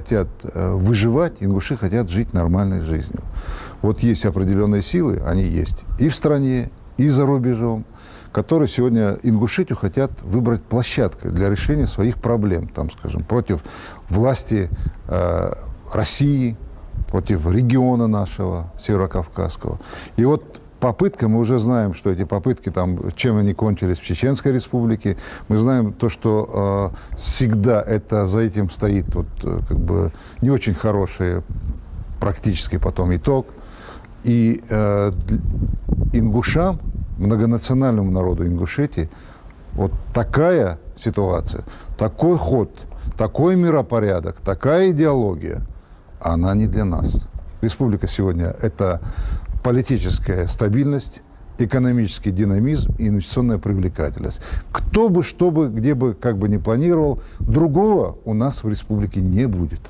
хотят выживать, ингуши хотят жить нормальной жизнью. Вот есть определенные силы, они есть и в стране, и за рубежом, которые сегодня Ингушетию хотят выбрать площадкой для решения своих проблем, там, скажем, против власти России, против региона нашего, Северокавказского. И вот попытка, мы уже знаем, что эти попытки, там, чем они кончились в Чеченской республике. Мы знаем то, что всегда за этим стоит вот, как бы, не очень хороший практически потом итог. И ингушам, многонациональному народу Ингушетии, вот такая ситуация, такой ход, такой миропорядок, такая идеология, она не для нас. Республика сегодня – это политическая стабильность, экономический динамизм и инвестиционная привлекательность. Кто бы, что бы, где бы, как бы ни планировал, другого у нас в республике не будет.